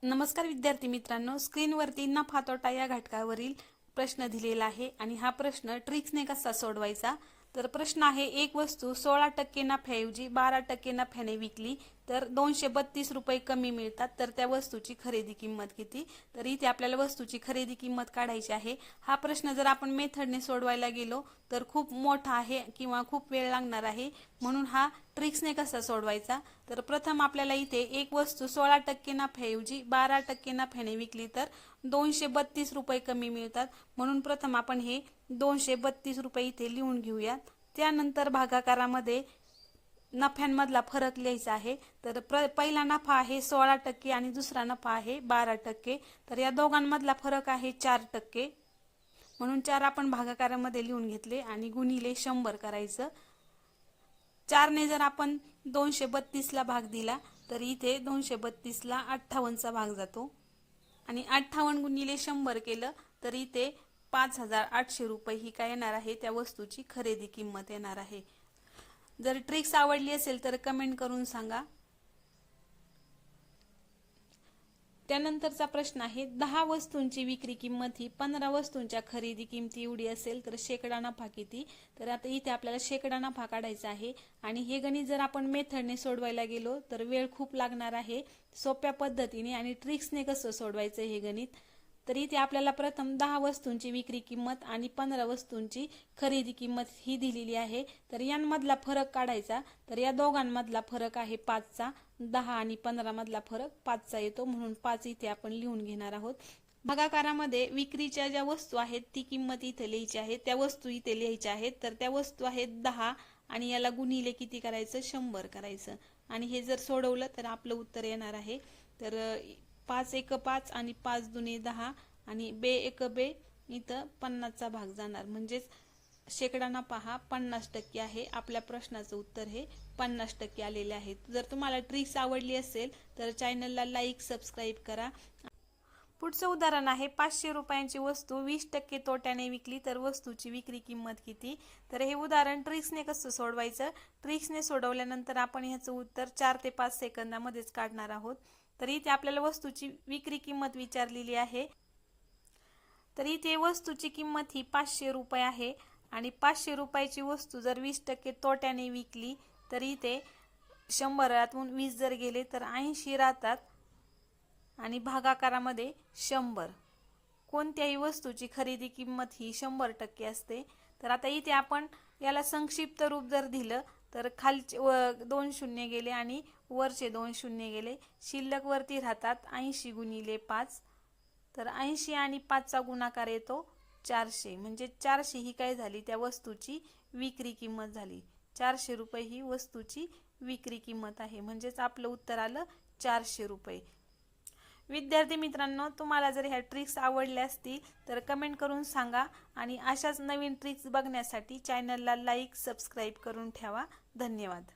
नमस्कार विद्यार्थी मित्रांनो, स्क्रीनवरती नफा तोटा या घटकावरील प्रश्न दिलेला आहे आणि हा प्रश्न ट्रिक्सने कसा सोडवायचा। तर प्रश्न आहे, एक वस्तू 16% नफ्याऐवजी 12% नफ्याने विकली तर 232 रुपये कमी मिळतात, तर त्या वस्तूची खरेदी किंमत किती। तर इथे आपल्याला वस्तूची खरेदी किंमत काढायची आहे। हा प्रश्न जर आपण मेथडने सोडवायला गेलो तर खूप मोठा आहे किंवा खूप वेळ लागणार आहे, म्हणून हा ट्रिक्सने कसा सोडवायचा। तर प्रथम आपल्याला इथे एक वस्तू 16% नफ्याऐवजी 12% नफ्याने विकली तर 232 रुपये कमी मिळतात, म्हणून प्रथम आपण हे 232 रुपये इथे लिहून घेऊयात। त्यानंतर भागाकारामध्ये नफ्यांमधला फरक लिहायचा आहे। तर पहिला नफा आहे 16% आणि दुसरा नफा आहे 12%, तर या दोघांमधला फरक आहे 4%, म्हणून 4 आपण भागाकारामध्ये लिहून घेतले आणि गुणिले 100 करायचं। 4 ने जर आपण 232 ला भाग दिला तर इथे 232 ला 58 चा भाग जातो आणि 58 गुणिले 100 केलं तर इथे 5800 रुपये ही काय येणार आहे, त्या वस्तूची खरेदी किंमत येणार आहे। जर ट्रिक्स आवडली असेल तर कमेंट करून सांगा। त्यानंतरचा प्रश्न आहे, 10 वस्तूंची विक्री किंमत ही 15 वस्तूंच्या खरेदी किमती एवढी असेल तर शेकडा नफा किती। तर आता इथे आपल्याला शेकडा नफा काढायचा आहे आणि हे गणित जर आपण मेथडने सोडवायला गेलो तर वेळ खूप लागणार आहे। सोप्या पद्धतीने आणि ट्रिक्सने कसं सोडवायचं हे गणित, तर इथे आपल्याला प्रथम 10 वस्तूंची विक्री किंमत आणि 15 वस्तूंची खरेदी किंमत ही दिलेली आहे। तर यांमधला फरक काढायचा, तर या दोघांमधला फरक आहे 5 चा, 10 आणि 15 मधला फरक 5 चा येतो, म्हणून 5 इथे आपण लिहून घेणार आहोत। भागाकारामध्ये विक्रीच्या ज्या वस्तू आहेत ती किंमत इथे लिहायची आहे, त्या वस्तू इथे लिहायच्या आहेत। तर त्या वस्तू आहेत 10 आणि याला गुणिले किती करायचं, 100 करायचं आणि हे जर सोडवलं तर आपलं उत्तर येणार आहे। तर 5 एक 5 आणि 5 दुने 10 आणि बे एक बे, इथं 50 चा भाग जाणार, म्हणजेच शेकडा नफा हा 50% आहे। आपल्या प्रश्नाचं उत्तर हे 50% आलेले आहे। जर तुम्हाला ट्रिक्स आवडली असेल तर चॅनलला लाईक सबस्क्राईब करा। पुढचं उदाहरण आहे, 500 रुपयांची वस्तू 20% तोट्याने विकली तर वस्तूची विक्री किंमत किती। तर हे उदाहरण ट्रिक्सने कसं सोडवायचं, ट्रिक्सने सोडवल्यानंतर आपण ह्याचं उत्तर 4 ते 5 सेकंदामध्येच काढणार आहोत। तर इथे आपल्याला वस्तूची विक्री किंमत विचारलेली आहे, तर इथे वस्तूची किंमत ही 500 रुपये आहे आणि 500 रुपयाची वस्तू जर 20% तोट्याने विकली तर इथे 100 20 जर गेले तर 80 राहतात आणि भागाकारामध्ये 100। कोणत्याही वस्तूची खरेदी किंमत ही 100% असते। तर आता इथे आपण याला संक्षिप्त रूप जर दिलं तर खालचे 2 शून्य गेले आणि वरचे 2 शून्य गेले, शिल्लक वरती राहतात 80 गुणिले 5, तर 80 आणि 5 चा गुणाकार येतो 400, म्हणजे 400 ही काय झाली, त्या वस्तूची विक्री किंमत झाली। 400 रुपये ही वस्तूची विक्री किंमत आहे, म्हणजेच आपलं उत्तर आलं 400 रुपये। विद्यार्थी मित्रांनो, तुम्हाला जर ह्या ट्रिक्स आवडल्या असतील तर कमेंट करून सांगा आणि अशाच नवीन ट्रिक्स बघण्यासाठी चॅनलला लाईक सबस्क्राईब करून ठेवा। धन्यवाद।